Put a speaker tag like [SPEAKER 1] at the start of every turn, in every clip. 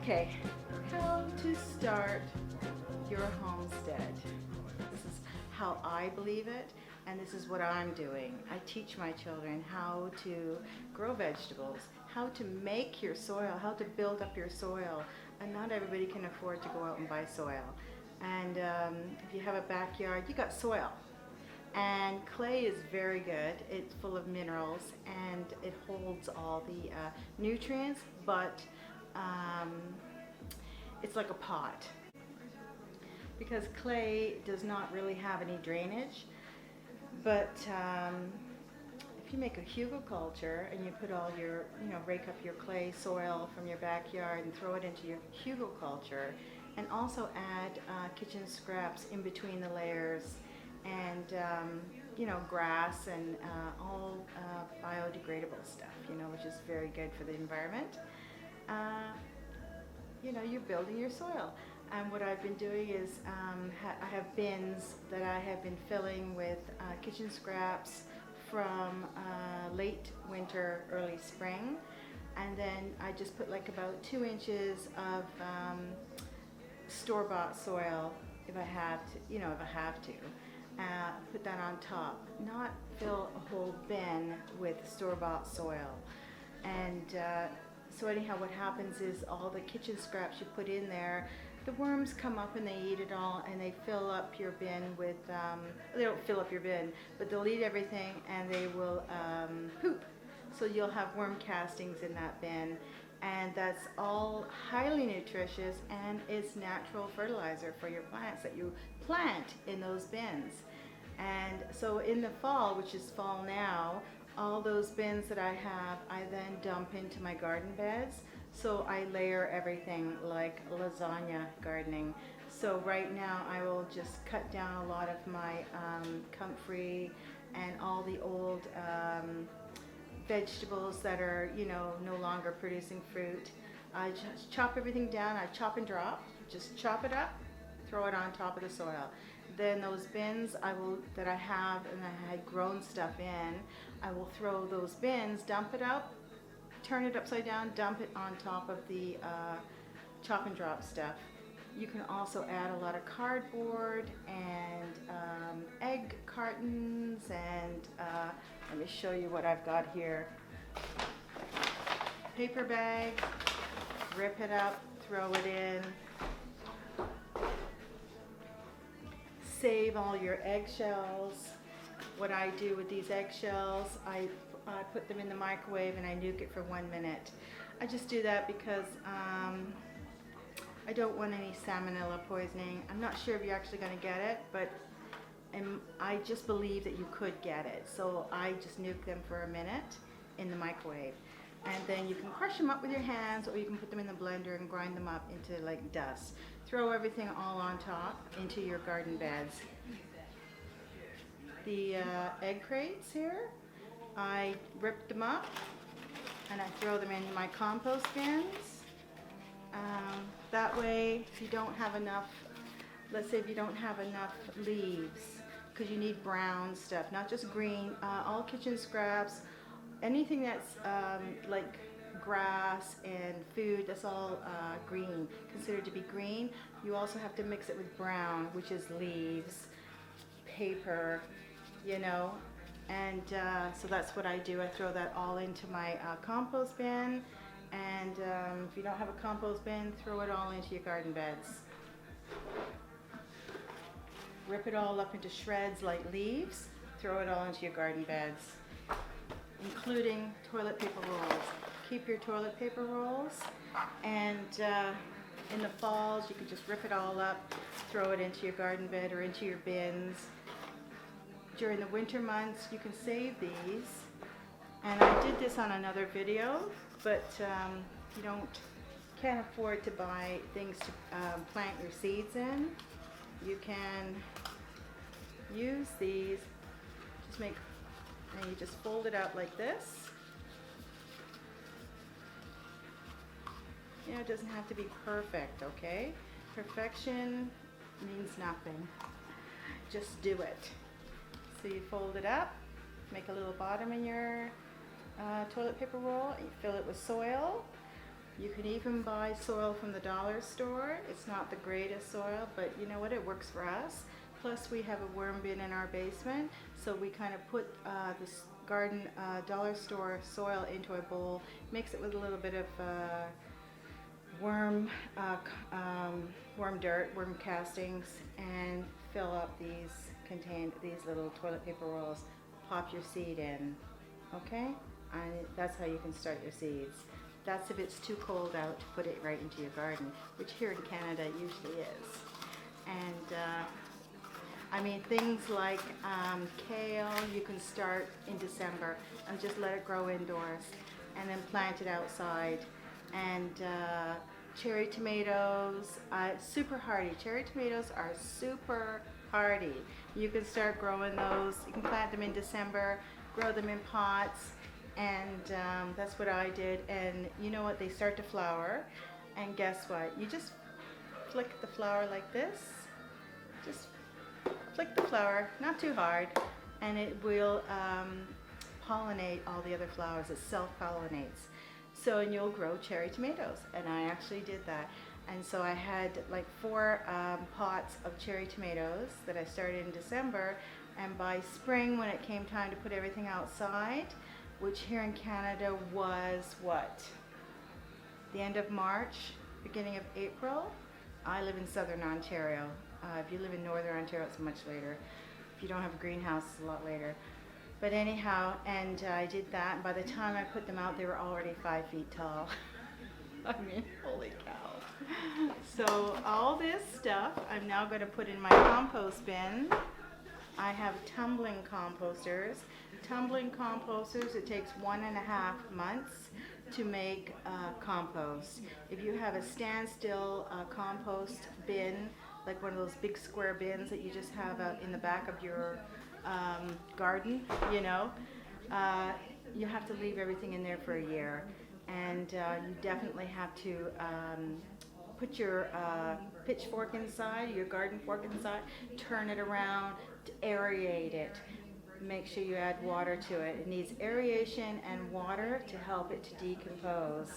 [SPEAKER 1] Okay, how to start your homestead. This is how I believe it, and this is what I'm doing. I teach my children how to grow vegetables, how to make your soil, how to build up your soil, and not everybody can afford to go out and buy soil. And if you have a backyard, you got soil. And clay is very good. It's full of minerals and it holds all the nutrients, but it's like a pot. Because clay does not really have any drainage, but if you make a hugelkultur and you put all your, rake up your clay soil from your backyard and throw it into your hugelkultur, and also add kitchen scraps in between the layers, and grass and all biodegradable stuff, which is very good for the environment. You're building your soil. And what I've been doing is I have bins that I have been filling with kitchen scraps from late winter, early spring, and then I just put like about 2 inches of store-bought soil if I have to. Put that on top, not fill a whole bin with store-bought soil. And so anyhow, what happens is all the kitchen scraps you put in there, the worms come up and they eat it all, and they fill up your bin with, they don't fill up your bin, but they'll eat everything and they will poop. So you'll have worm castings in that bin, and that's all highly nutritious and it's natural fertilizer for your plants that you plant in those bins. And so in the fall, which is fall now, all those bins that I have, I then dump into my garden beds. So I layer everything like lasagna gardening. So right now I will just cut down a lot of my comfrey and all the old vegetables that are, no longer producing fruit. I just chop everything down. I chop and drop. Just chop it up, throw it on top of the soil. Then those bins that I have and I had grown stuff in, I will throw those bins, dump it out, turn it upside down, dump it on top of the chop and drop stuff. You can also add a lot of cardboard and egg cartons, and let me show you what I've got here. Paper bag, rip it up, throw it in. Save all your eggshells. What I do with these eggshells, I put them in the microwave and I nuke it for 1 minute. I just do that because I don't want any salmonella poisoning. I'm not sure if you're actually going to get it, but I just believe that you could get it. So I just nuke them for a minute in the microwave. And then you can crush them up with your hands, or you can put them in the blender and grind them up into like dust. Throw everything all on top into your garden beds. The egg crates here, I rip them up and I throw them into my compost bins. That way, if you don't have enough, let's say if you don't have enough leaves, because you need brown stuff, not just green, all kitchen scraps, anything that's like grass and food, that's all green, considered to be green. You also have to mix it with brown, which is leaves, paper, and so that's what I do. I throw that all into my compost bin, and if you don't have a compost bin, throw it all into your garden beds. Rip it all up into shreds like leaves, throw it all into your garden beds, including toilet paper rolls. Keep your toilet paper rolls, and in the falls you can just rip it all up, throw it into your garden bed or into your bins. During the winter months you can save these, and I did this on another video, but you can't afford to buy things to plant your seeds in. You can use these, and you just fold it out like this. It doesn't have to be perfect, okay? Perfection means nothing. Just do it. So you fold it up, make a little bottom in your toilet paper roll, and you fill it with soil. You can even buy soil from the dollar store. It's not the greatest soil, but you know what, it works for us. Plus we have a worm bin in our basement, so we kind of put this garden dollar store soil into a bowl, mix it with a little bit of worm dirt, worm castings, and fill up these little toilet paper rolls. Pop your seed in, okay? And that's how you can start your seeds. That's if it's too cold out to put it right into your garden, which here in Canada it usually is. And I mean, things like kale, you can start in December and just let it grow indoors and then plant it outside. And cherry tomatoes, super hardy. Cherry tomatoes are super hardy. You can start growing those. You can plant them in December, grow them in pots, and that's what I did. And you know what? They start to flower. And guess what? You just flick the flower like this. Just flick the flower, not too hard, and it will pollinate all the other flowers. It self-pollinates. So, and you'll grow cherry tomatoes. And I actually did that. And so I had like 4 pots of cherry tomatoes that I started in December. And by spring, when it came time to put everything outside, which here in Canada was what? The end of March, beginning of April. I live in southern Ontario. If you live in northern Ontario, it's much later. If you don't have a greenhouse, it's a lot later. But anyhow, and I did that, and by the time I put them out, they were already 5 feet tall. I mean, holy cow. So all this stuff I'm now going to put in my compost bin. I have tumbling composters. Tumbling composters, it takes 1.5 months to make compost. If you have a standstill compost bin, like one of those big square bins that you just have in the back of your garden, you know, you have to leave everything in there for a year. And you definitely have to put your pitchfork inside, your garden fork inside, turn it around, to aerate it. Make sure you add water to it. It needs aeration and water to help it to decompose.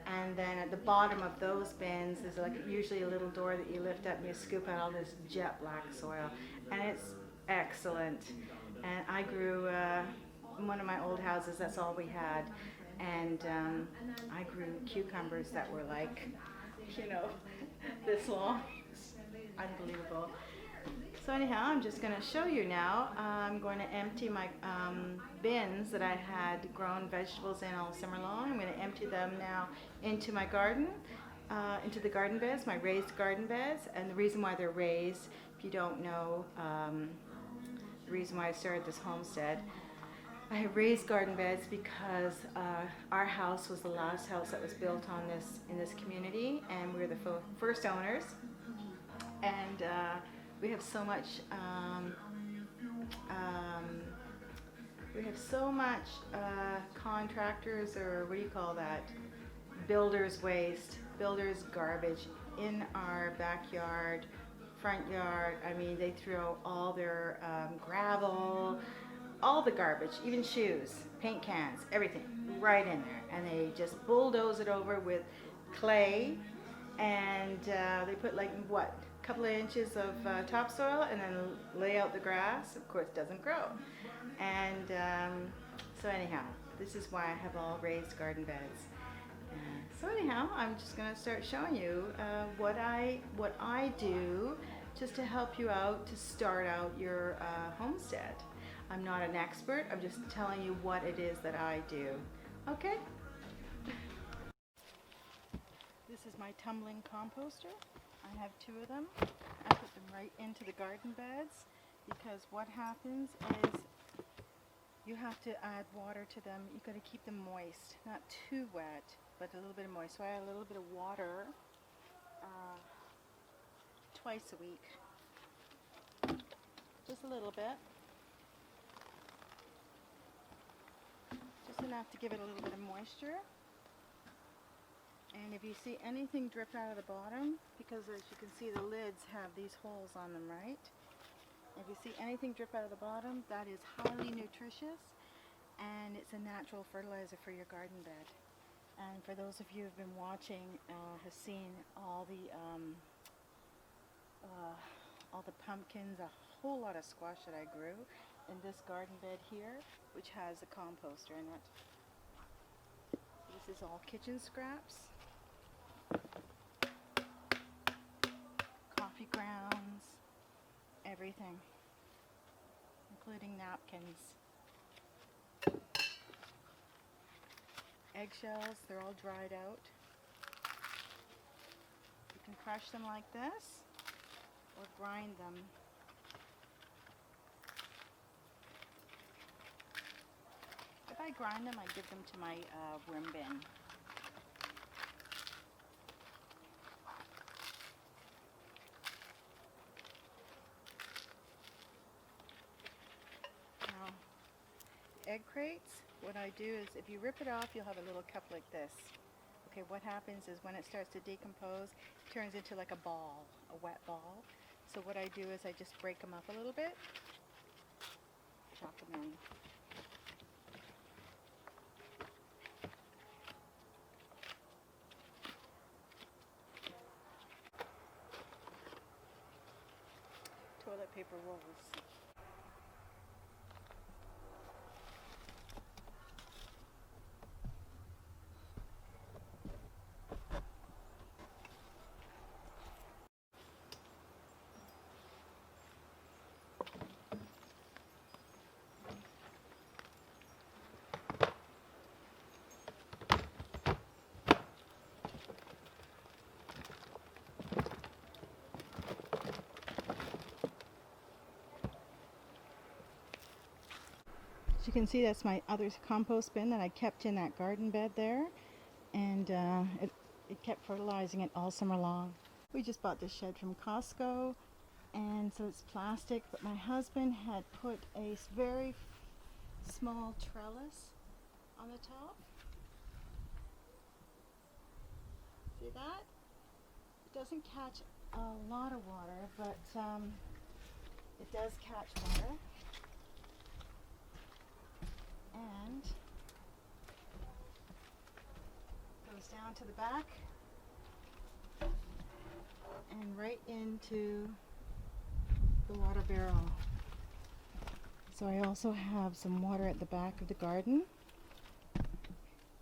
[SPEAKER 1] And then at the bottom of those bins, there's like usually a little door that you lift up and you scoop out all this jet black soil. And it's excellent. And I grew, in one of my old houses, that's all we had. And I grew cucumbers that were like, you know, this long. It's unbelievable. So anyhow, I'm just going to show you now. I'm going to empty my bins that I had grown vegetables in all summer long. I'm going to empty them now into my garden, into the garden beds, my raised garden beds. And the reason why they're raised, if you don't know, the reason why I started this homestead, I have raised garden beds because our house was the last house that was built on in this community, and we were the first owners. And we have so much contractors, or what do you call that, builders waste, builders garbage in our backyard, front yard. I mean, they throw all their gravel, all the garbage, even shoes, paint cans, everything right in there, and they just bulldoze it over with clay, and they put like what, couple of inches of topsoil, and then lay out the grass. Of course, it doesn't grow. And so anyhow, this is why I have all raised garden beds. So anyhow, I'm just going to start showing you what I do just to help you out to start out your homestead. I'm not an expert. I'm just telling you what it is that I do. Okay? This is my tumbling composter. I have 2 of them. I put them right into the garden beds because what happens is you have to add water to them. You've got to keep them moist, not too wet, but a little bit of moist. So I add a little bit of water twice a week, just a little bit, just enough to give it a little bit of moisture. And if you see anything drip out of the bottom, because as you can see the lids have these holes on them, right? If you see anything drip out of the bottom, that is highly nutritious, and it's a natural fertilizer for your garden bed. And for those of you who've been watching, have seen all the pumpkins, a whole lot of squash that I grew in this garden bed here, which has a composter in it. This is all kitchen scraps, coffee grounds, everything, including napkins. Eggshells, they're all dried out. You can crush them like this or grind them. If I grind them, I give them to my worm bin. Now, egg crates, what I do is if you rip it off, you'll have a little cup like this. Okay, what happens is when it starts to decompose, it turns into like a ball, a wet ball. So what I do is I just break them up a little bit, chop them in. Toilet paper rolls. As you can see, that's my other compost bin that I kept in that garden bed there, and it kept fertilizing it all summer long. We just bought this shed from Costco, and so it's plastic, but my husband had put a very small trellis on the top. See that? It doesn't catch a lot of water, but it does catch water. And goes down to the back and right into the water barrel. So I also have some water at the back of the garden,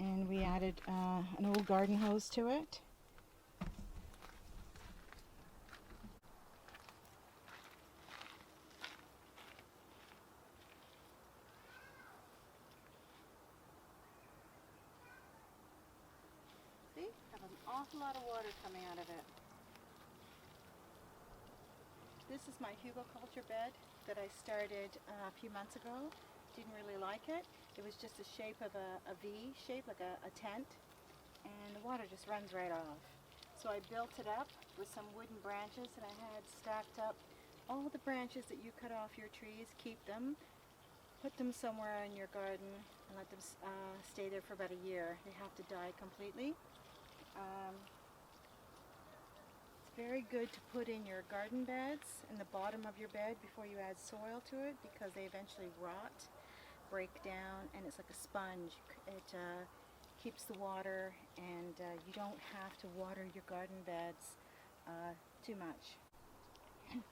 [SPEAKER 1] and we added an old garden hose to it. See, I have an awful lot of water coming out of it. This is my hugelkultur bed that I started a few months ago. Didn't really like it. It was just a shape of a V shape, like a tent, and the water just runs right off. So I built it up with some wooden branches that I had stacked up. All the branches that you cut off your trees, keep them, put them somewhere in your garden, and let them stay there for about a year. They have to die completely. It's very good to put in your garden beds in the bottom of your bed before you add soil to it, because they eventually rot, break down, and it's like a sponge. It keeps the water, and you don't have to water your garden beds too much.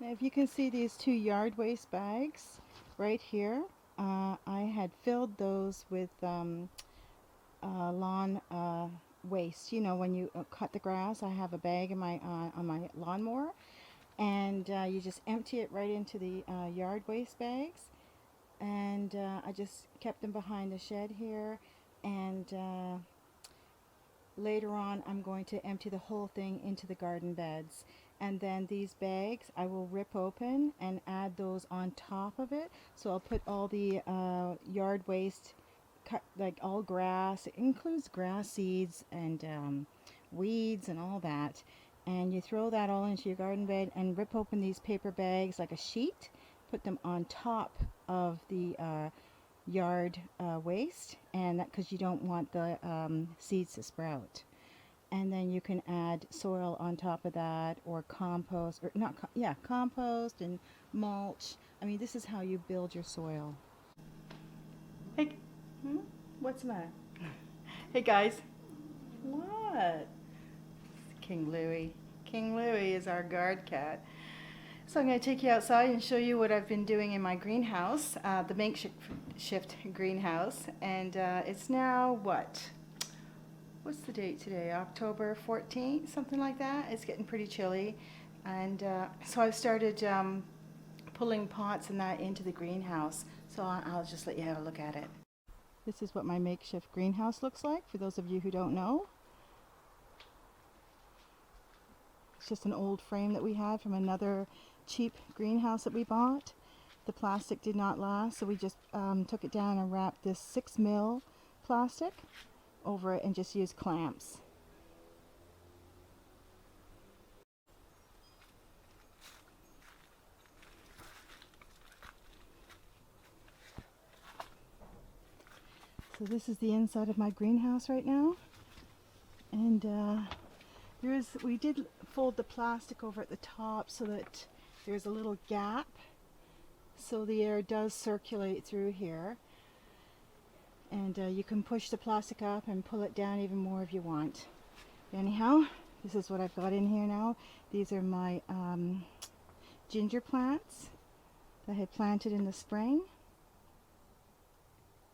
[SPEAKER 1] Now, if you can see these 2 yard waste bags right here, I had filled those with lawn waste. You know, when you cut the grass, I have a bag in my on my lawnmower, and you just empty it right into the yard waste bags, and I just kept them behind the shed here, and later on I'm going to empty the whole thing into the garden beds, and then these bags I will rip open and add those on top of it. So I'll put all the yard waste, cut like all grass. It includes grass seeds and weeds and all that, and you throw that all into your garden bed and rip open these paper bags like a sheet, put them on top of the yard waste, and that because you don't want the seeds to sprout. And then you can add soil on top of that, or compost, or not compost and mulch. I mean, this is how you build your soil. Hey, what's the matter? Hey guys, What? King Louie. King Louie is our guard cat. So I'm going to take you outside and show you what I've been doing in my greenhouse, the Makeshift Greenhouse. And it's now what's the date today? October 14th, something like that. It's getting pretty chilly. And so I've started pulling pots and that into the greenhouse. So I'll just let you have a look at it. This is what my makeshift greenhouse looks like, for those of you who don't know. It's just an old frame that we had from another cheap greenhouse that we bought. The plastic did not last, so we just took it down and wrapped this 6mm plastic over it and just used clamps. So this is the inside of my greenhouse right now, and we did fold the plastic over at the top so that there's a little gap so the air does circulate through here, and you can push the plastic up and pull it down even more if you want. Anyhow, this is what I've got in here now. These are my ginger plants that I had planted in the spring.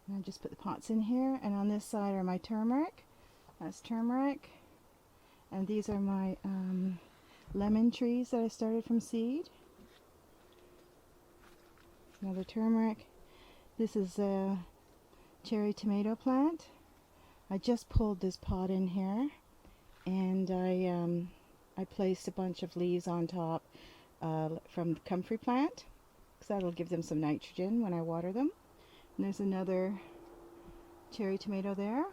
[SPEAKER 1] And I just put the pots in here, and on this side are my turmeric. That's turmeric. And these are my lemon trees that I started from seed. Another turmeric. This is a cherry tomato plant. I just pulled this pot in here, and I placed a bunch of leaves on top from the comfrey plant, because that'll give them some nitrogen when I water them. And there's another cherry tomato there.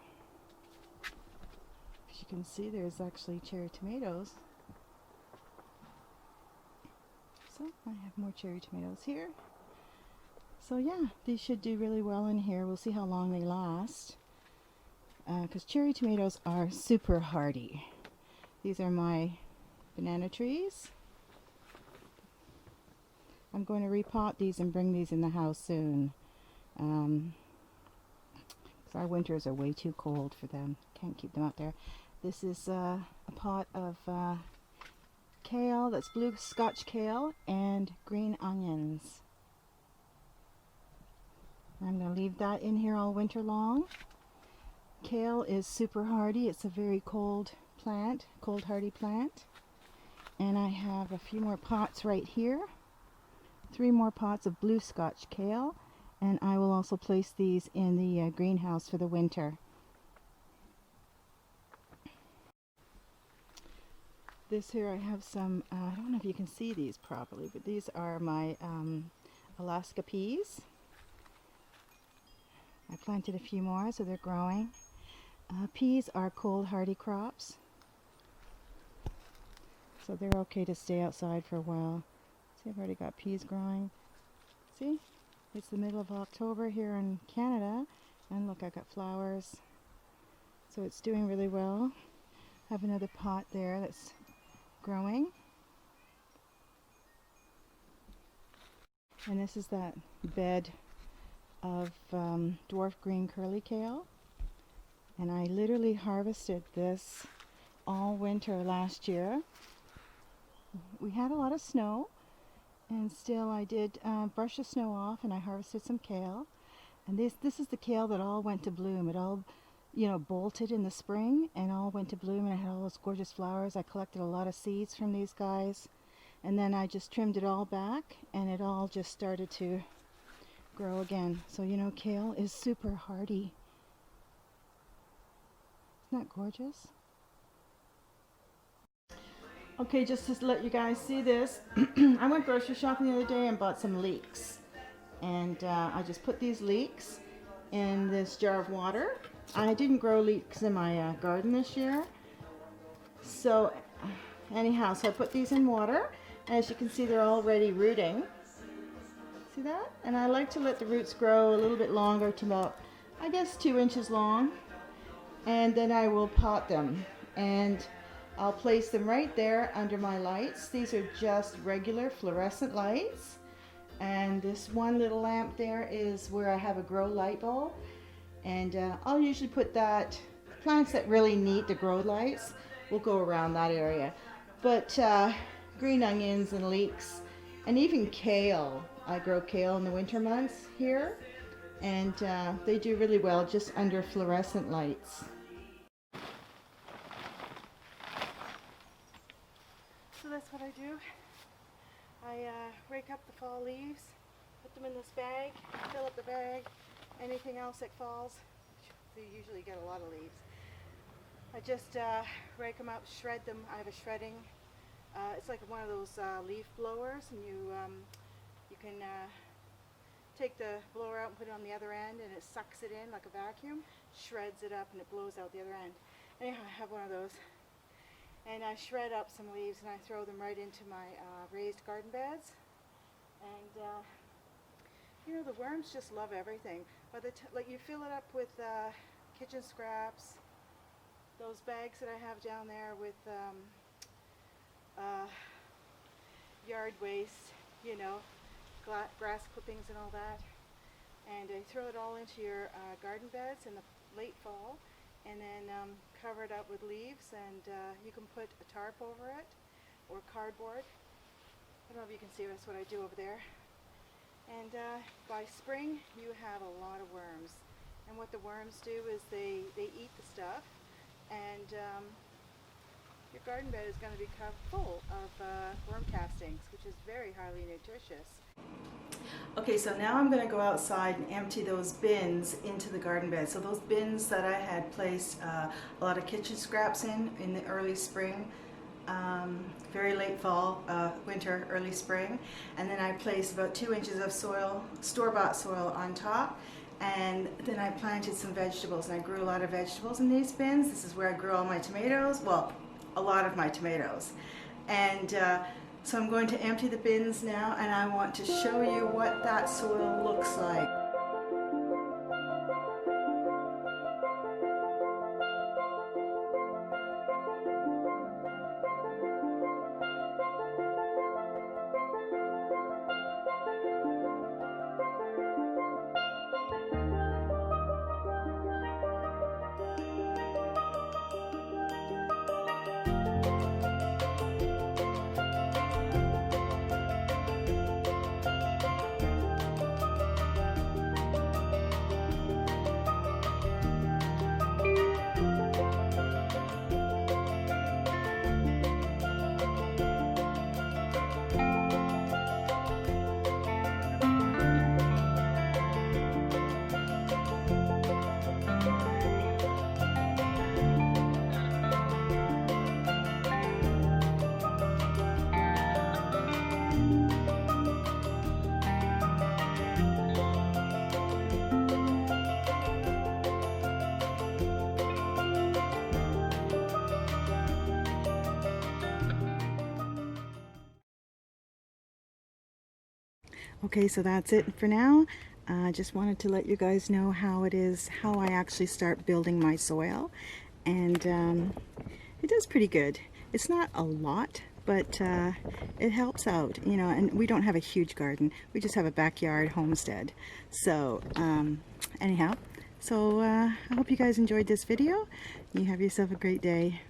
[SPEAKER 1] As you can see, there's actually cherry tomatoes. So I have more cherry tomatoes here. So yeah, these should do really well in here. We'll see how long they last, because cherry tomatoes are super hardy. These are my banana trees. I'm going to repot these and bring these in the house soon. Because our winters are way too cold for them. Can't keep them out there. This is a pot of kale, that's blue Scotch kale, and green onions. I'm going to leave that in here all winter long. Kale is super hardy. It's a very cold plant, cold hardy plant. And I have a few more pots right here. 3 more pots of blue Scotch kale. And I will also place these in the greenhouse for the winter. This here, I have some, I don't know if you can see these properly, but these are my Alaska peas. I planted a few more, so they're growing. Peas are cold hardy crops, so they're okay to stay outside for a while. See, I've already got peas growing. See? It's the middle of October here in Canada, and look, I got flowers. So it's doing really well. I have another pot there that's growing. And this is that bed of dwarf green curly kale. And I literally harvested this all winter last year. We had a lot of snow, and still I did brush the snow off, and I harvested some kale. And this is the kale that all went to bloom. It all, you know, bolted in the spring and all went to bloom, and it had all those gorgeous flowers. I collected a lot of seeds from these guys, and then I just trimmed it all back, and it all just started to grow again. So, you know, kale is super hardy. Isn't that gorgeous? Okay, just to let you guys see this, I went grocery shopping the other day and bought some leeks. And I just put these leeks in this jar of water. I didn't grow leeks in my garden this year. So anyhow, so I put these in water. As you can see, they're already rooting. See that? And I like to let the roots grow a little bit longer, to about, I guess, 2 inches long. And then I will pot them. And I'll place them right there under my lights. These are just regular fluorescent lights. And this one little lamp there is where I have a grow light bulb. And I'll usually put that plants that really need the grow lights will go around that area. But green onions and leeks and even kale. I grow kale in the winter months here, and they do really well just under fluorescent lights. So that's what I do. I rake up the fall leaves, put them in this bag, fill up the bag, anything else that falls. You usually get a lot of leaves. I just rake them up, shred them. I have a shredding. It's like one of those leaf blowers, and you can take the blower out and put it on the other end, and it sucks it in like a vacuum, shreds it up, and it blows out the other end. Anyhow, I have one of those. And I shred up some leaves and I throw them right into my raised garden beds. And you know, the worms just love everything. Like you fill it up with kitchen scraps, those bags that I have down there with yard waste, you know, grass clippings and all that. And I throw it all into your garden beds in the late fall, and then cover it up with leaves, and you can put a tarp over it or cardboard. I don't know if you can see, that's what I do over there. And by spring you have a lot of worms, and what the worms do is they eat the stuff, and your garden bed is going to become full of worm castings, which is very highly nutritious. Okay, so now I'm going to go outside and empty those bins into the garden bed. So those bins that I had placed a lot of kitchen scraps in the early spring, very late fall, winter, early spring, and then I placed about 2 inches of soil, store-bought soil on top, and then I planted some vegetables, and I grew a lot of vegetables in these bins. This is where I grew all my tomatoes, well, a lot of my tomatoes. And so I'm going to empty the bins now, and I want to show you what that soil looks like. Okay, so that's it for now. I just wanted to let you guys know how I actually start building my soil. And it does pretty good. It's not a lot, but it helps out, you know, and we don't have a huge garden. We just have a backyard homestead. So anyhow, so I hope you guys enjoyed this video. You have yourself a great day.